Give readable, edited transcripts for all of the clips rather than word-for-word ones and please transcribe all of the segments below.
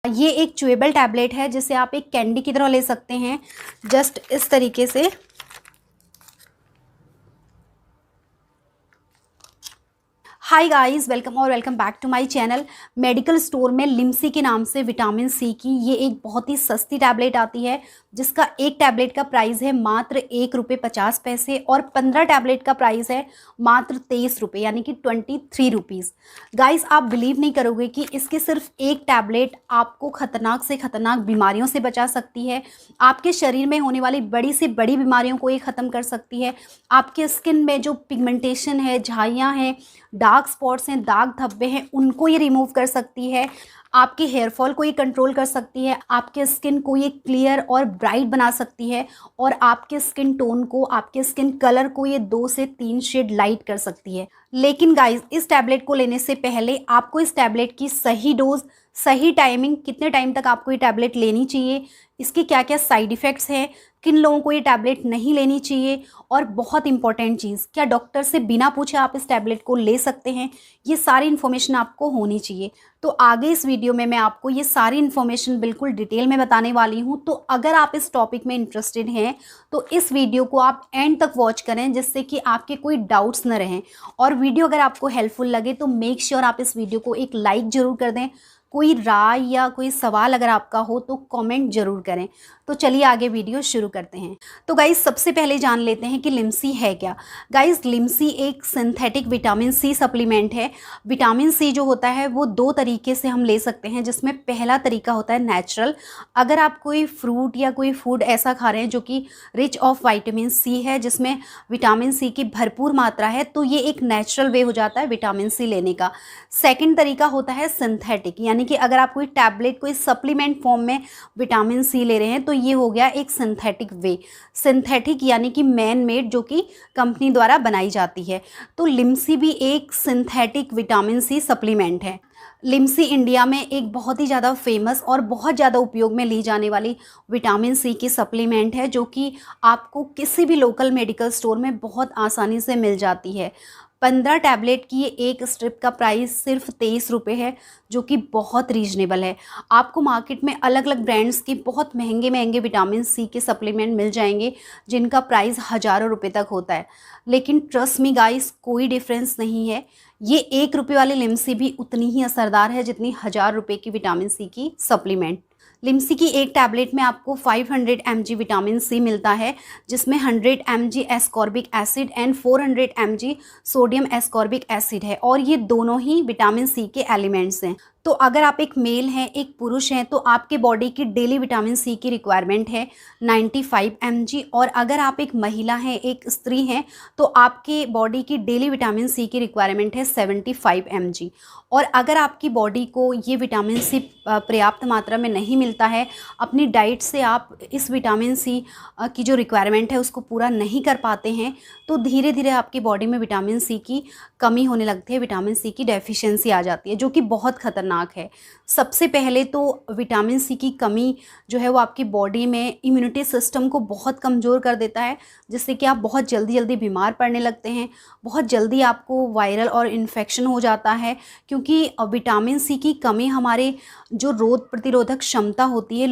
ये एक chewable tablet है जिसे आप एक कैंडी की तरह ले सकते हैं, जस्ट इस तरीके से। Hi guys, welcome back to my channel. Medical store में लिम्सी के नाम से विटामिन सी की ये एक बहुत ही सस्ती टैबलेट आती है, जिसका एक टैबलेट का प्राइस है मात्र ₹1.50 और 15 टैबलेट का प्राइस है मात्र ₹23, यानी कि 23 रुपीज़। गाइस, आप बिलीव नहीं करोगे कि इसके सिर्फ एक टैबलेट आपको खतरनाक से खतरनाक बीमारियों से बचा सकती है। आपके शरीर में होने वाली बड़ी से बड़ी बीमारियों को ये ख़त्म कर सकती है। आपके स्किन में जो पिगमेंटेशन है, झाइयाँ हैं, डार्क स्पॉट्स हैं, दाग धब्बे हैं, उनको ये रिमूव कर सकती है। आपके हेयर फॉल को ये कंट्रोल कर सकती है। आपके स्किन को ये क्लियर और ब्राइट बना सकती है और आपके स्किन टोन को, आपके स्किन कलर को ये 2 से 3 शेड लाइट कर सकती है। लेकिन गाइस, इस टैबलेट को लेने से पहले आपको इस टैबलेट की सही डोज, सही टाइमिंग, कितने टाइम तक आपको ये टैबलेट लेनी चाहिए, इसके क्या क्या साइड इफ़ेक्ट्स हैं, किन लोगों को ये टैबलेट नहीं लेनी चाहिए, और बहुत इंपॉर्टेंट चीज़, क्या डॉक्टर से बिना पूछे आप इस टैबलेट को ले सकते हैं, ये सारी इन्फॉर्मेशन आपको होनी चाहिए। तो आगे इस वीडियो में मैं आपको ये सारी इन्फॉर्मेशन बिल्कुल डिटेल में बताने वाली हूँ। तो अगर आप इस टॉपिक में इंटरेस्टेड हैं तो इस वीडियो को आप एंड तक वॉच करें, जिससे कि आपके कोई डाउट्स न रहें। और वीडियो अगर आपको हेल्पफुल लगे तो मेक श्योर आप इस वीडियो को एक लाइक ज़रूर कर दें। कोई राय या कोई सवाल अगर आपका हो तो कमेंट ज़रूर करें। तो चलिए आगे वीडियो शुरू करते हैं। तो गाइस, सबसे पहले जान लेते हैं कि लिम्सी है क्या। गाइस, लिम्सी एक सिंथेटिक विटामिन सी सप्लीमेंट है। विटामिन सी जो होता है वो 2 तरीके से हम ले सकते हैं, जिसमें पहला तरीका होता है नेचुरल। अगर आप कोई फ्रूट या कोई फूड ऐसा खा रहे हैं जो कि रिच ऑफ विटामिन सी है, जिसमें विटामिन सी की भरपूर मात्रा है, तो ये एक नेचुरल वे हो जाता है विटामिन सी लेने का। सेकेंड तरीका होता है सिंथेटिक, यानी कि अगर आप कोई टैबलेट, कोई सप्लीमेंट फॉर्म में विटामिन सी ले रहे हैं तो ये हो गया एक सिंथेटिक वे। सिंथेटिक यानी कि मैन मेड, जो कि कंपनी द्वारा बनाई जाती है। तो लिम्सी भी एक सिंथेटिक विटामिन सी सप्लीमेंट है। लिम्सी इंडिया में एक बहुत ही ज़्यादा फेमस और बहुत ज़्यादा उपयोग में ली जाने वाली विटामिन सी की सप्लीमेंट है, जो कि आपको किसी भी लोकल मेडिकल स्टोर में बहुत आसानी से मिल जाती है। 15 टैबलेट की ये एक स्ट्रिप का प्राइस सिर्फ ₹23 है, जो कि बहुत रीजनेबल है। आपको मार्केट में अलग अलग ब्रांड्स के बहुत महंगे महंगे विटामिन सी के सप्लीमेंट मिल जाएंगे, जिनका प्राइस हज़ारों रुपए तक होता है। लेकिन ट्रस्ट मी गाइस, कोई डिफरेंस नहीं है। ये ₹1 वाली लिम्सी भी उतनी ही असरदार है जितनी ₹1000 की विटामिन सी की सप्लीमेंट। लिम्सी की एक टैबलेट में आपको 500 mg विटामिन सी मिलता है, जिसमें 100 mg ascorbic acid and 400 mg sodium ascorbic acid है, और ये दोनों ही विटामिन सी के एलिमेंट्स हैं। तो अगर आप एक मेल हैं, एक पुरुष हैं, तो आपके बॉडी की डेली विटामिन सी की रिक्वायरमेंट है 95 mg, और अगर आप एक महिला हैं, एक स्त्री हैं, तो आपके बॉडी की डेली विटामिन सी की रिक्वायरमेंट है 75 mg। और अगर आपकी बॉडी को ये विटामिन सी पर्याप्त मात्रा में नहीं मिलता है, अपनी डाइट से आप इस विटामिन सी की जो रिक्वायरमेंट है उसको पूरा नहीं कर पाते हैं, तो धीरे धीरे आपकी बॉडी में विटामिन सी की कमी होने लगती है, विटामिन सी की डेफिशिएंसी आ जाती है, जो कि बहुत ख़तरनाक है। सबसे पहले तो विटामिन सी की कमी जो है वो आपकी बॉडी में इम्यूनिटी सिस्टम को बहुत कमज़ोर कर देता है, जिससे कि आप बहुत जल्दी बीमार पड़ने लगते हैं। बहुत जल्दी आपको वायरल और इन्फेक्शन हो जाता है, क्योंकि विटामिन सी की कमी हमारे जो रोग प्रतिरोधक क्षमता होती है,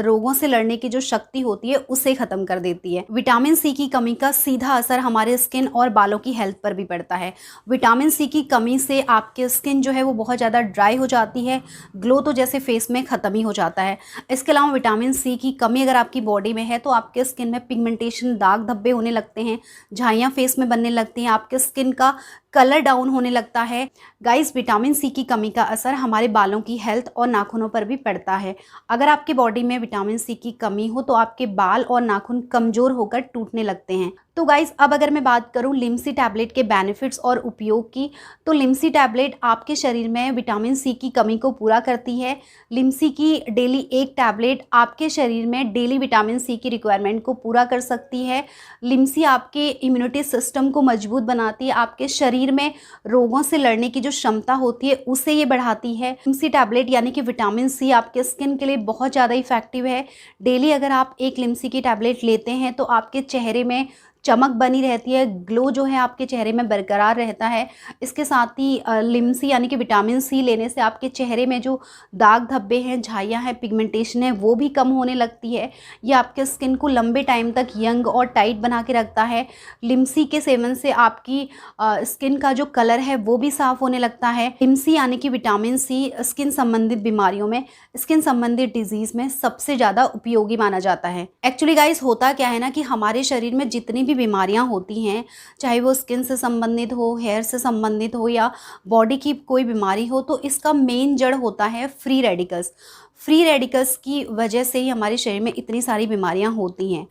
रोगों से लड़ने की जो शक्ति होती है, उसे ख़त्म कर देती है। विटामिन सी की कमी का सीधा असर हमारे स्किन और बालों की हेल्थ पर भी पड़ता है। विटामिन सी की कमी से आपकी स्किन जो है वो बहुत ज़्यादा ड्राई हो जाती है, ग्लो तो जैसे फेस में ख़त्म ही हो जाता है। इसके अलावा विटामिन सी की कमी अगर आपकी बॉडी में है तो आपके स्किन में पिगमेंटेशन, दाग धब्बे होने लगते हैं, झाइयाँ फेस में बनने लगती हैं, आपके स्किन का कलर डाउन होने लगता है। गाइस, विटामिन सी की कमी का असर हमारे बालों की हेल्थ और नाखूनों पर भी पड़ता है। अगर आपके बॉडी में विटामिन सी की कमी हो तो आपके बाल और नाखून कमज़ोर होकर टूटने लगते हैं। तो गाइस, अब अगर मैं बात करूं लिम्सी टैबलेट के बेनिफिट्स और उपयोग की, तो लिम्सी टैबलेट आपके शरीर में विटामिन सी की कमी को पूरा करती है। लिम्सी की डेली एक टैबलेट आपके शरीर में डेली विटामिन सी की रिक्वायरमेंट को पूरा कर सकती है। लिम्सी आपके इम्यूनिटी सिस्टम को मजबूत बनाती है, आपके शरीर में रोगों से लड़ने की जो क्षमता होती है उसे ये बढ़ाती है। लिम्सी टैबलेट यानी कि विटामिन सी आपके स्किन के लिए बहुत ज़्यादा इफेक्टिव है। डेली अगर आप एक लिम्सी की टैबलेट लेते हैं तो आपके चेहरे में चमक बनी रहती है, ग्लो जो है आपके चेहरे में बरकरार रहता है। इसके साथ ही लिम्सी यानी कि विटामिन सी लेने से आपके चेहरे में जो दाग धब्बे हैं, झाइयाँ हैं, पिगमेंटेशन है, वो भी कम होने लगती है। ये आपके स्किन को लंबे टाइम तक यंग और टाइट बना के रखता है। लिम्सी के सेवन से आपकी स्किन का जो कलर है वो भी साफ़ होने लगता है। लिम्सी यानी कि विटामिन सी स्किन संबंधित बीमारियों में, स्किन संबंधित डिजीज़ में सबसे ज़्यादा उपयोगी माना जाता है। एक्चुअली गाइस होता क्या है ना कि हमारे शरीर में जितनी भी बीमारियां होती हैं, चाहे वो स्किन से संबंधित हो, हेयर से संबंधित हो या बॉडी की कोई बीमारी हो, तो इसका मेन जड़ होता है फ्री रेडिकल्स। फ्री रेडिकल्स की वजह से ही हमारे शरीर में इतनी सारी बीमारियां होती हैं।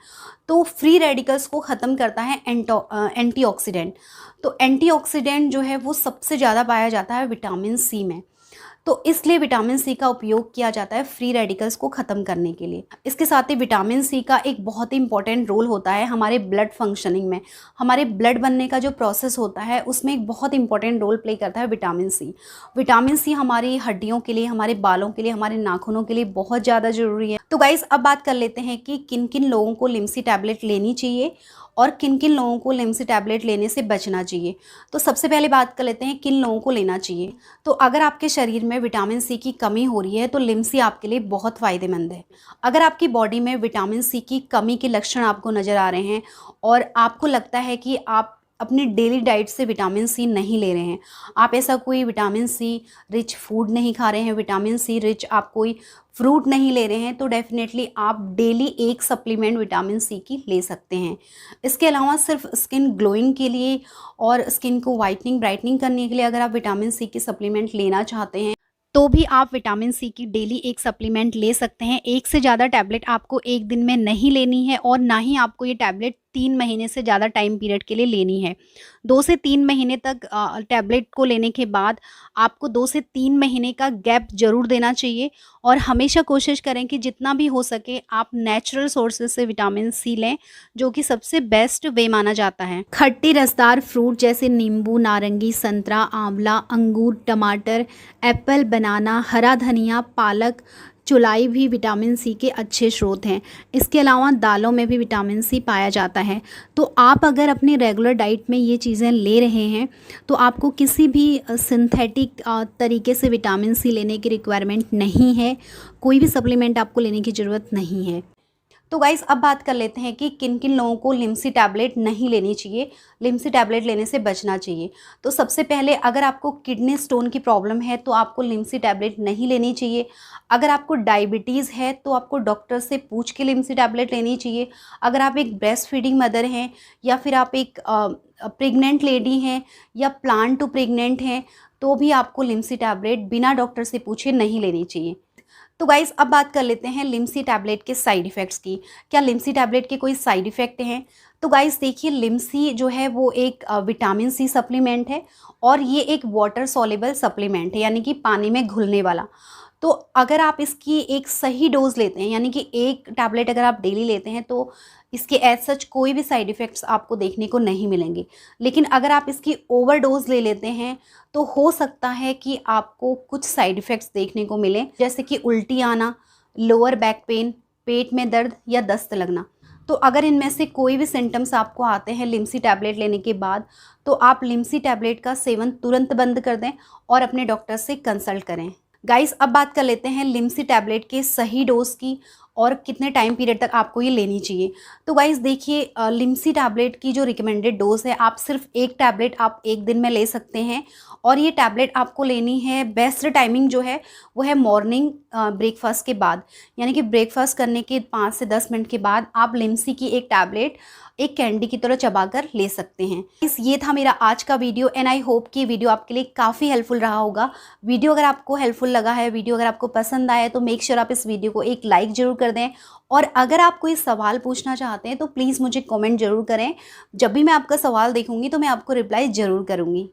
तो फ्री रेडिकल्स को ख़त्म करता है एंटीऑक्सीडेंट। तो एंटीऑक्सीडेंट जो है वो सबसे ज़्यादा पाया जाता है विटामिन सी में। तो इसलिए विटामिन सी का उपयोग किया जाता है फ्री रेडिकल्स को ख़त्म करने के लिए। इसके साथ ही विटामिन सी का एक बहुत ही इंपॉर्टेंट रोल होता है हमारे ब्लड फंक्शनिंग में। हमारे ब्लड बनने का जो प्रोसेस होता है उसमें एक बहुत इंपॉर्टेंट रोल प्ले करता है विटामिन सी। विटामिन सी हमारी हड्डियों के लिए, हमारे बालों के लिए, हमारे नाखूनों के लिए बहुत ज़्यादा ज़रूरी है। तो गाइस अब बात कर लेते हैं कि किन किन लोगों को लिम्सी टैबलेट लेनी चाहिए और किन किन लोगों को लिम्सी टैबलेट लेने से बचना चाहिए। तो सबसे पहले बात कर लेते हैं किन लोगों को लेना चाहिए। तो अगर आपके शरीर में विटामिन सी की कमी हो रही है तो लिम्सी आपके लिए बहुत फ़ायदेमंद है। अगर आपकी बॉडी में विटामिन सी की कमी के लक्षण आपको नज़र आ रहे हैं और आपको लगता है कि आप अपनी डेली डाइट से विटामिन सी नहीं ले रहे हैं, आप ऐसा कोई विटामिन सी रिच फूड नहीं खा रहे हैं, विटामिन सी रिच आप कोई फ्रूट नहीं ले रहे हैं, तो डेफिनेटली आप डेली एक सप्लीमेंट विटामिन सी की ले सकते हैं। इसके अलावा सिर्फ स्किन ग्लोइंग के लिए और स्किन को वाइटनिंग ब्राइटनिंग करने के लिए अगर आप विटामिन सी की सप्लीमेंट लेना चाहते हैं तो भी आप विटामिन सी की डेली एक सप्लीमेंट ले सकते हैं। एक से ज़्यादा टैबलेट आपको एक दिन में नहीं लेनी है और ना ही आपको ये टैबलेट 3 महीने से ज़्यादा टाइम पीरियड के लिए लेनी है। 2 से 3 महीने तक टैबलेट को लेने के बाद आपको 2 से 3 महीने का गैप ज़रूर देना चाहिए और हमेशा कोशिश करें कि जितना भी हो सके आप नेचुरल सोर्सेज से विटामिन सी लें, जो कि सबसे बेस्ट वे माना जाता है। खट्टे रसदार फ्रूट जैसे नींबू, नारंगी, संतरा, आंवला, अंगूर, टमाटर, एप्पल, बनाना, हरा धनिया, पालक, चुलाई भी विटामिन सी के अच्छे स्रोत हैं। इसके अलावा दालों में भी विटामिन सी पाया जाता है। तो आप अगर अपनी रेगुलर डाइट में ये चीज़ें ले रहे हैं तो आपको किसी भी सिंथेटिक तरीके से विटामिन सी लेने की रिक्वायरमेंट नहीं है, कोई भी सप्लीमेंट आपको लेने की ज़रूरत नहीं है। तो गाइस अब बात कर लेते हैं कि किन किन लोगों को लिम्सी टैबलेट नहीं लेनी चाहिए, लिम्सी टैबलेट लेने से बचना चाहिए। तो सबसे पहले अगर आपको किडनी स्टोन की प्रॉब्लम है तो आपको लिम्सी टैबलेट नहीं लेनी चाहिए। अगर आपको डायबिटीज़ है तो आपको डॉक्टर से पूछ के लिम्सी टैबलेट लेनी चाहिए। अगर आप एक ब्रेस्ट फीडिंग मदर हैं या फिर आप एक प्रेग्नेंट लेडी हैं या प्लान टू प्रेग्नेंट हैं तो भी आपको लिम्सी टैबलेट बिना डॉक्टर से पूछे नहीं लेनी चाहिए। तो गाइस अब बात कर लेते हैं लिम्सी टैबलेट के साइड इफ़ेक्ट्स की। क्या लिम्सी टैबलेट के कोई साइड इफ़ेक्ट हैं? तो गाइस देखिए, लिम्सी जो है वो एक विटामिन सी सप्लीमेंट है और ये एक वाटर सॉल्युबल सप्लीमेंट है, यानी कि पानी में घुलने वाला। तो अगर आप इसकी एक सही डोज लेते हैं, यानी कि एक टैबलेट अगर आप डेली लेते हैं तो इसके एज सच कोई भी साइड इफ़ेक्ट्स आपको देखने को नहीं मिलेंगे। लेकिन अगर आप इसकी ओवर डोज ले लेते हैं तो हो सकता है कि आपको कुछ साइड इफ़ेक्ट्स देखने को मिलें, जैसे कि उल्टी आना, लोअर बैक पेन, पेट में दर्द या दस्त लगना। तो अगर इनमें से कोई भी सिम्टम्स आपको आते हैं लिम्सी टैबलेट लेने के बाद तो आप लिम्सी टैबलेट का सेवन तुरंत बंद कर दें और अपने डॉक्टर से कंसल्ट करें। गाइस अब बात कर लेते हैं लिम्सी टैबलेट के सही डोज की और कितने टाइम पीरियड तक आपको ये लेनी चाहिए। तो गाइस देखिए, लिम्सी टैबलेट की जो रिकमेंडेड डोज है, आप सिर्फ एक टैबलेट आप एक दिन में ले सकते हैं और ये टैबलेट आपको लेनी है, बेस्ट टाइमिंग जो है वो है मॉर्निंग ब्रेकफास्ट के बाद, यानी कि ब्रेकफास्ट करने के 5 से 10 मिनट के बाद आप लिम्सी की एक टैबलेट एक कैंडी की तरह चबाकर ले सकते हैं। ये था मेरा आज का वीडियो एंड आई होप कि वीडियो आपके लिए काफ़ी हेल्पफुल रहा होगा। वीडियो अगर आपको हेल्पफुल लगा है, वीडियो अगर आपको पसंद आया है तो मेक श्योर आप इस वीडियो को एक लाइक ज़रूर कर दें और अगर आप कोई सवाल पूछना चाहते हैं तो प्लीज़ मुझे कमेंट ज़रूर करें। जब भी मैं आपका सवाल देखूंगी तो मैं आपको रिप्लाई ज़रूर करूँगी।